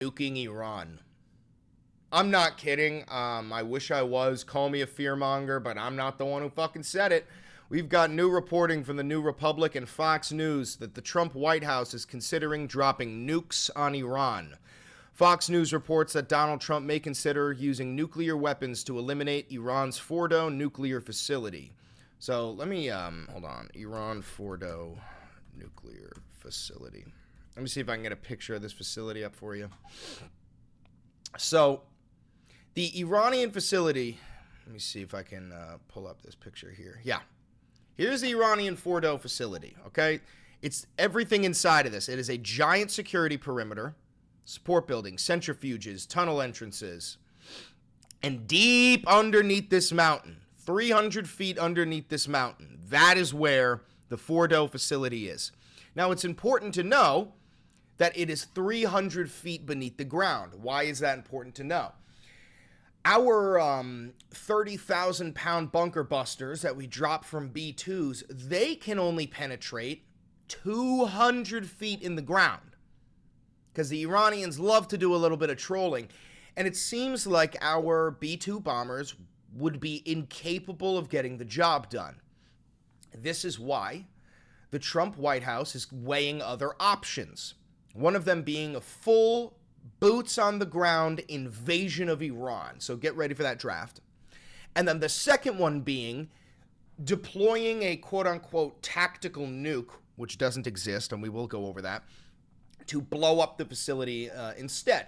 nuking Iran. I'm not kidding. I wish I was. Call me a fearmonger, but I'm not the one who fucking said it. We've got new reporting from the New Republic and Fox News that the Trump White House is considering dropping nukes on Iran. Fox News reports that Donald Trump may consider using nuclear weapons to eliminate Iran's Fordo nuclear facility. So let me, hold on. Iran Fordo nuclear facility. Let me see if I can get a picture of this facility up for you. So, the Iranian facility, let me see if I can pull up this picture here. Yeah. Here's the Iranian Fordo facility, okay? It's everything inside of this. It is a giant security perimeter, support buildings, centrifuges, tunnel entrances. And deep underneath this mountain, 300 feet underneath this mountain, that is where the Fordo facility is. Now, it's important to know that it is 300 feet beneath the ground. Why is that important to know? Our 30,000-pound bunker busters that we drop from B-2s, they can only penetrate 200 feet in the ground because the Iranians love to do a little bit of trolling. And it seems like our B-2 bombers would be incapable of getting the job done. This is why the Trump White House is weighing other options. One of them being a full boots-on-the-ground invasion of Iran. So get ready for that draft. And then the second one being deploying a quote-unquote tactical nuke, which doesn't exist, and we will go over that, to blow up the facility instead.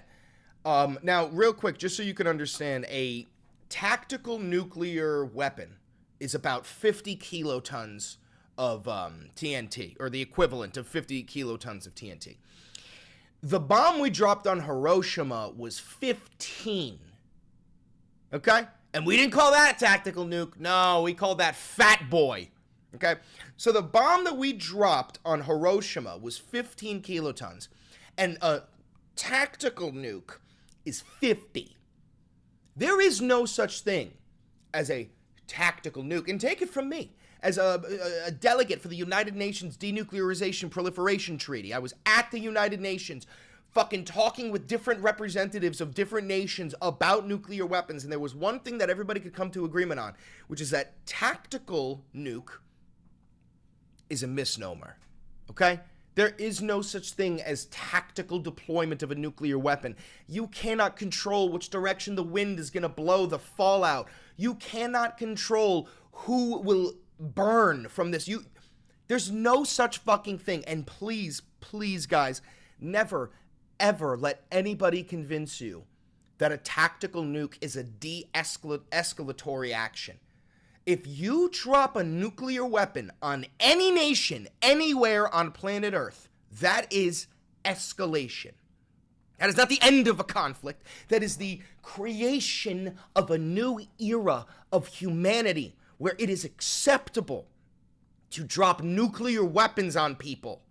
Now, real quick, just so you can understand, a tactical nuclear weapon is about 50 kilotons of TNT, or the equivalent of 50 kilotons of TNT. The bomb we dropped on Hiroshima was 15. Okay? And we didn't call that a tactical nuke. No, we called that Fat Boy. Okay? So the bomb that we dropped on Hiroshima was 15 kilotons. And a tactical nuke is 50. There is no such thing as a tactical nuke. And take it from me. As a delegate for the United Nations Denuclearization Proliferation Treaty, I was at the United Nations fucking talking with different representatives of different nations about nuclear weapons, and there was one thing that everybody could come to agreement on, which is that tactical nuke is a misnomer, okay? There is no such thing as tactical deployment of a nuclear weapon. You cannot control which direction the wind is going to blow the fallout. You cannot control who will burn from this. There's no such fucking thing. And please, please, guys, never, ever let anybody convince you that a tactical nuke is a de-escalatory action. If you drop a nuclear weapon on any nation, anywhere on planet Earth, that is escalation. That is not the end of a conflict. That is the creation of a new era of humanity, where it is acceptable to drop nuclear weapons on people.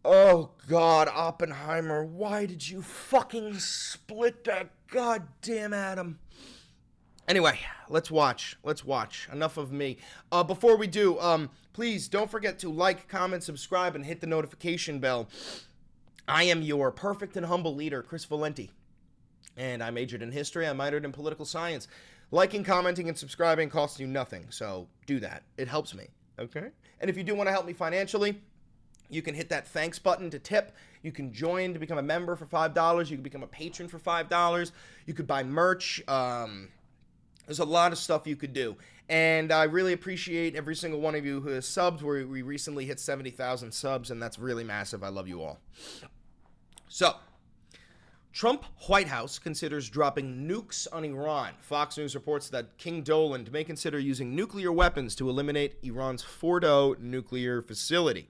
Oh, God, Oppenheimer, why did you fucking split that goddamn atom? Anyway, let's watch. Enough of me. Before we do, please don't forget to like, comment, subscribe, and hit the notification bell. I am your perfect and humble leader, Chris Valenti, and I majored in history. I minored in political science. Liking, commenting, and subscribing costs you nothing, so do that. It helps me, okay? And if you do want to help me financially, you can hit that thanks button to tip. You can join to become a member for $5. You can become a patron for $5. You could buy merch. There's a lot of stuff you could do. And I really appreciate every single one of you who has subbed. We recently hit 70,000 subs, and that's really massive. I love you all. So, Trump White House considers dropping nukes on Iran. Fox News reports that King Doland may consider using nuclear weapons to eliminate Iran's Fordo nuclear facility.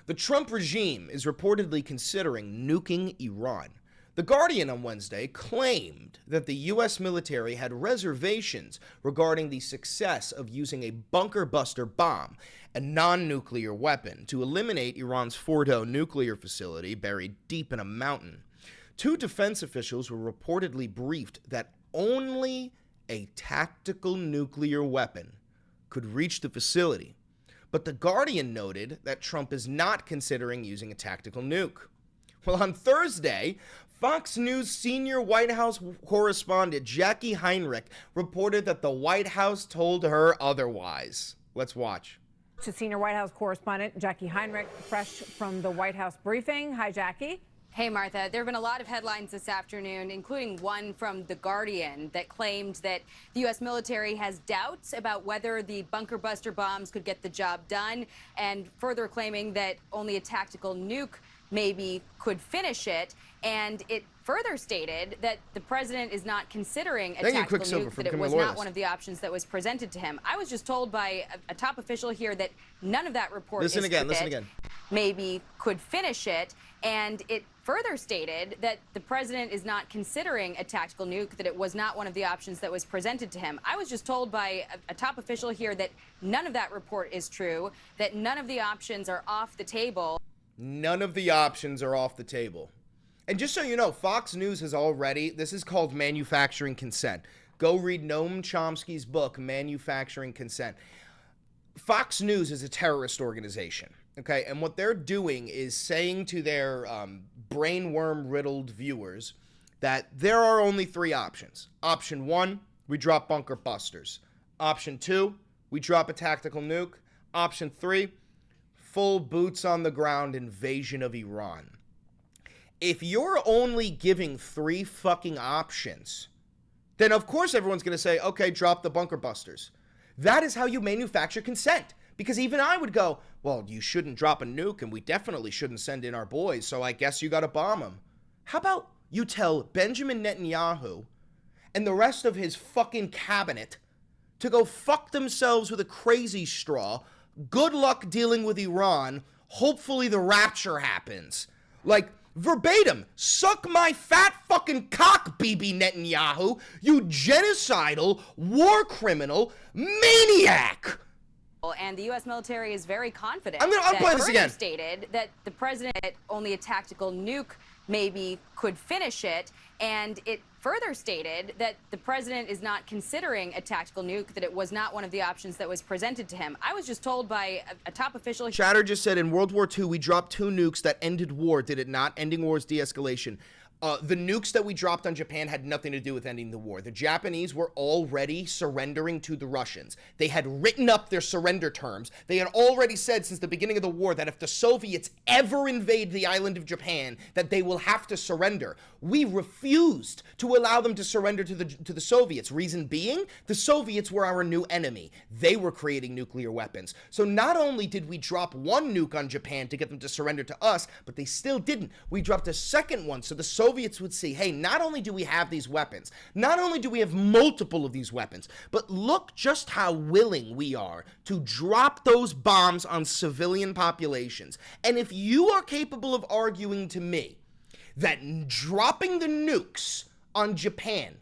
The Trump regime is reportedly considering nuking Iran. The Guardian on Wednesday claimed that the U.S. military had reservations regarding the success of using a bunker buster bomb, a non-nuclear weapon, to eliminate Iran's Fordo nuclear facility buried deep in a mountain. Two defense officials were reportedly briefed that only a tactical nuclear weapon could reach the facility. But the Guardian noted that Trump is not considering using a tactical nuke. Well, on Thursday, Fox News senior White House correspondent Jackie Heinrich reported that the White House told her otherwise. Let's watch. To senior White House correspondent Jackie Heinrich, fresh from the White House briefing. Hi, Jackie. Hey, Martha. There have been a lot of headlines this afternoon, including one from The Guardian that claimed that the U.S. military has doubts about whether the bunker buster bombs could get the job done, and further claiming that only a tactical nuke maybe could finish it. And it further stated that the president is not considering a tactical nuke, that it was not one of the options that was presented to him. I was just told by a top official here that none of that report Listen again. Maybe could finish it. And it further stated that the president is not considering a tactical nuke, that it was not one of the options that was presented to him. I was just told by a top official here that none of that report is true, that none of the options are off the table. None of the options are off the table. And just so you know, Fox News has already, this is called manufacturing consent. Go read Noam Chomsky's book, Manufacturing Consent. Fox News is a terrorist organization, okay? And what they're doing is saying to their brainworm-riddled viewers that there are only three options. Option one, we drop bunker busters. Option two, we drop a tactical nuke. Option three, full boots on the ground invasion of Iran. If you're only giving three fucking options, then of course everyone's going to say, okay, drop the bunker busters. That is how you manufacture consent. Because even I would go, well, you shouldn't drop a nuke and we definitely shouldn't send in our boys, so I guess you got to bomb them. How about you tell Benjamin Netanyahu and the rest of his fucking cabinet to go fuck themselves with a crazy straw. Good luck dealing with Iran. Hopefully the rapture happens. Like, verbatim, suck my fat fucking cock, Bibi Netanyahu, you genocidal, war criminal, maniac! And the U.S. military is very confident. I'll play this again. Stated that the president, only a tactical nuke maybe could finish it, and it further stated that the president is not considering a tactical nuke, that it was not one of the options that was presented to him. I was just told by a top official. Chatter just said in World War II, we dropped 2 nukes that ended war, did it not? Ending war is de-escalation. The nukes that we dropped on Japan had nothing to do with ending the war. The Japanese were already surrendering to the Russians. They had written up their surrender terms. They had already said since the beginning of the war that if the Soviets ever invade the island of Japan, that they will have to surrender. We refused to allow them to surrender to the Soviets. Reason being, the Soviets were our new enemy. They were creating nuclear weapons. So not only did we drop 1 nuke on Japan to get them to surrender to us, but they still didn't. We dropped a second one so the Soviets would see, hey, not only do we have these weapons, not only do we have multiple of these weapons, but look just how willing we are to drop those bombs on civilian populations. And if you are capable of arguing to me that dropping the nukes on Japan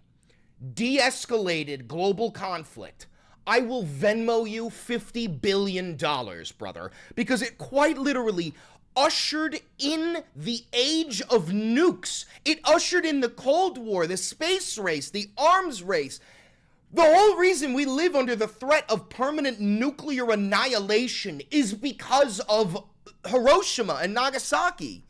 de-escalated global conflict, I will Venmo you $50 billion, brother, because it quite literally ushered in the age of nukes. It ushered in the Cold War, the space race, the arms race. The whole reason we live under the threat of permanent nuclear annihilation is because of Hiroshima and Nagasaki.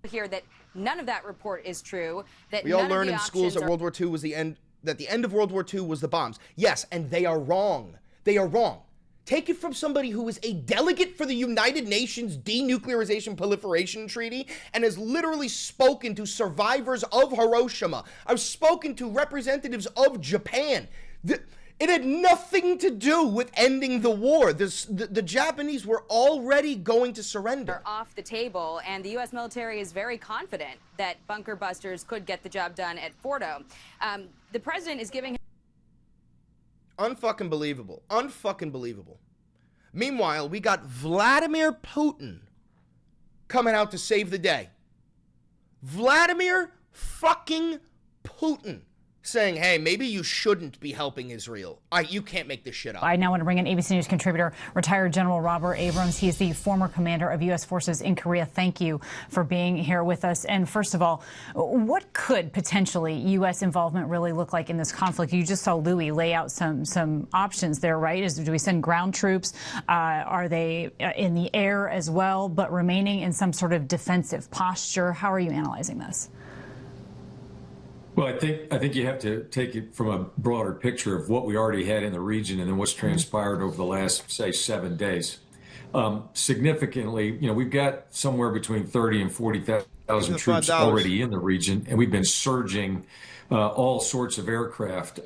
Here that none of that report is true. That we all learned in schools that World War II was the end, that the end of World War II was the bombs. Yes, and they are wrong. They are wrong. Take it from somebody who is a delegate for the United Nations Denuclearization Proliferation Treaty and has literally spoken to survivors of Hiroshima. I've spoken to representatives of Japan. It had nothing to do with ending the war. The Japanese were already going to surrender. Off the table, and the U.S. military is very confident that bunker busters could get the job done at Fordo. The president is giving... Unfucking believable. Unfucking believable. Meanwhile, we got Vladimir Putin coming out to save the day. Vladimir fucking Putin saying, hey, maybe you shouldn't be helping Israel. You can't make this shit up. I now want to bring in ABC News contributor, retired General Robert Abrams. He's the former commander of U.S. forces in Korea. Thank you for being here with us. And first of all, what could potentially U.S. involvement really look like in this conflict? You just saw Louis lay out some options there, right? Do we send ground troops? Are they in the air as well, but remaining in some sort of defensive posture? How are you analyzing this? Well, I think you have to take it from a broader picture of what we already had in the region and then what's transpired over the last, say, 7 days. Significantly, we've got somewhere between 30 and 40,000 troops already in the region, and we've been surging all sorts of aircraft,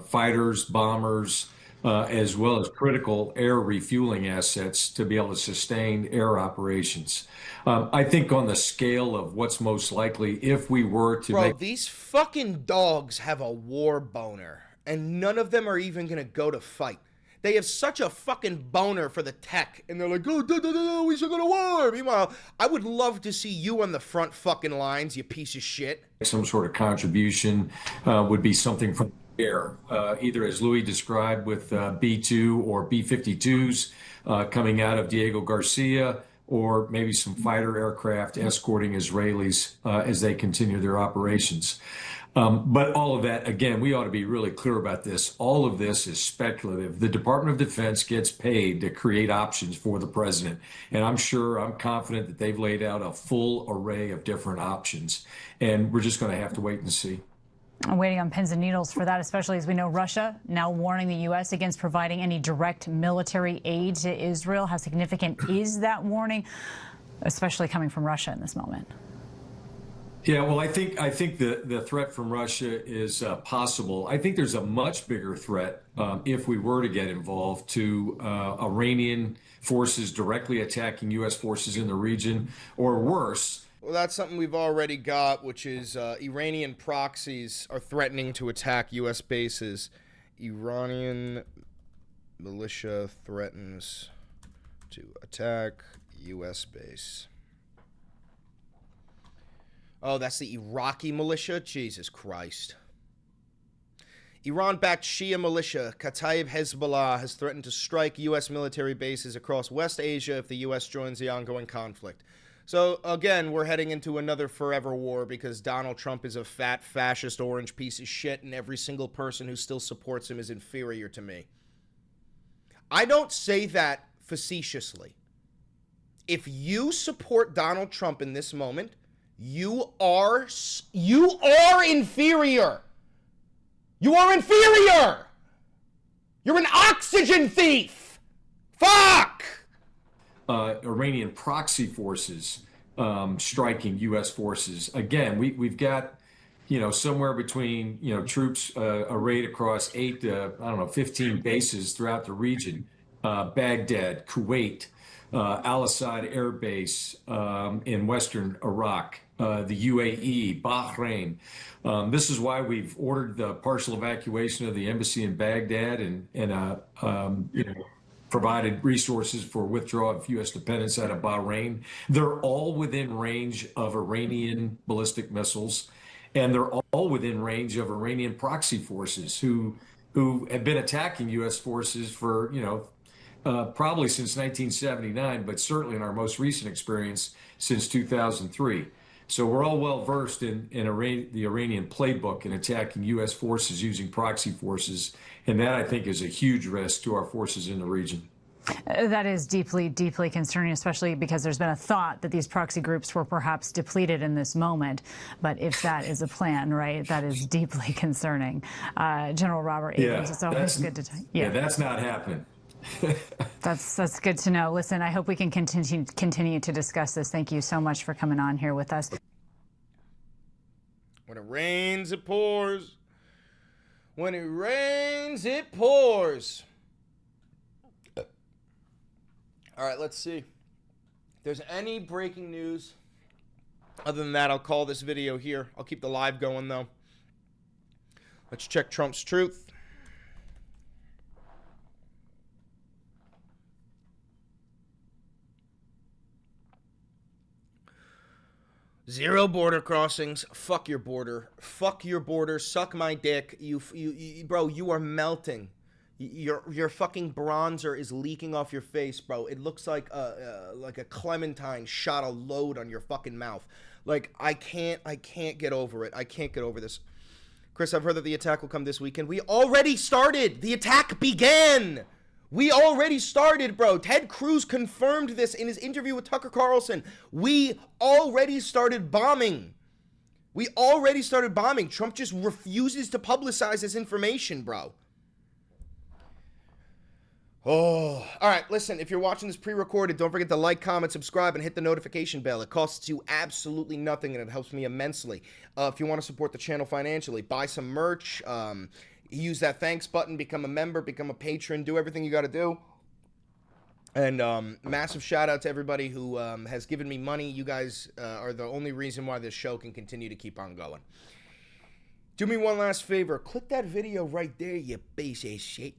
fighters, bombers, as well as critical air refueling assets to be able to sustain air operations. I think on the scale of what's most likely, if we were to Bro, these fucking dogs have a war boner, and none of them are even gonna go to fight. They have such a fucking boner for the tech, and they're like, oh, we should go to war. Meanwhile, I would love to see you on the front fucking lines, you piece of shit. Some sort of contribution would be something from the air, either as Louis described with B-2 or B-52s coming out of Diego Garcia, or maybe some fighter aircraft escorting Israelis as they continue their operations. But all of that, again, we ought to be really clear about this. All of this is speculative. The Department of Defense gets paid to create options for the president. And I'm confident that they've laid out a full array of different options. And we're just going to have to wait and see. I'm waiting on pins and needles for that, especially as we know Russia now warning the U.S. against providing any direct military aid to Israel. How significant is that warning, especially coming from Russia in this moment? Yeah, well, I think the threat from Russia is possible. I think there's a much bigger threat if we were to get involved to Iranian forces directly attacking U.S. forces in the region, or worse. Well, that's something we've already got, which is Iranian proxies are threatening to attack U.S. bases. Iranian militia threatens to attack U.S. base. Oh, that's the Iraqi militia? Jesus Christ. Iran-backed Shia militia, Kataib Hezbollah, has threatened to strike U.S. military bases across West Asia if the U.S. joins the ongoing conflict. So, again, we're heading into another forever war because Donald Trump is a fat, fascist, orange piece of shit, and every single person who still supports him is inferior to me. I don't say that facetiously. If you support Donald Trump in this moment, you are inferior. You are inferior. You're an oxygen thief. Fuck. Iranian proxy forces striking U.S. forces. Again, we've got, somewhere between, troops arrayed across 8 to, 15 bases throughout the region. Baghdad, Kuwait, Al-Assad Air Base in western Iraq, the UAE, Bahrain. This is why we've ordered the partial evacuation of the embassy in Baghdad and provided resources for withdrawal of U.S. dependents out of Bahrain. They're all within range of Iranian ballistic missiles, and they're all within range of Iranian proxy forces who have been attacking U.S. forces for, probably since 1979, but certainly in our most recent experience since 2003. So we're all well versed in the Iranian playbook in attacking U.S. forces using proxy forces, and that, I think, is a huge risk to our forces in the region. That is deeply, deeply concerning, especially because there's been a thought that these proxy groups were perhaps depleted in this moment. But if that is a plan, right, that is deeply concerning. General Robert Abrams, it's always good to talk. Yeah, that's not happening. That's good to know. Listen, I hope we can continue to discuss this. Thank you so much for coming on here with us. When it rains, it pours. When it rains, it pours. All right, let's see. If there's any breaking news, other than that, I'll call this video here. I'll keep the live going, though. Let's check Trump's truth. Zero border crossings. Fuck your border. Fuck your border. Suck my dick. You bro, you are melting. Your fucking bronzer is leaking off your face, bro. It looks like a clementine shot a load on your fucking mouth. Like, I can't get over it. I can't get over this. Chris, I've heard that the attack will come this weekend. We already started. The attack began. We already started, bro. Ted Cruz confirmed this in his interview with Tucker Carlson. We already started bombing. We already started bombing. Trump just refuses to publicize this information, bro. Oh, all right. Listen, if you're watching this pre-recorded, don't forget to like, comment, subscribe, and hit the notification bell. It costs you absolutely nothing, and it helps me immensely. If you want to support the channel financially, buy some merch, use that thanks button, become a member, become a patron, do everything you got to do. And massive shout out to everybody who has given me money. You guys are the only reason why this show can continue to keep on going. Do me one last favor. Click that video right there, you piece of shit.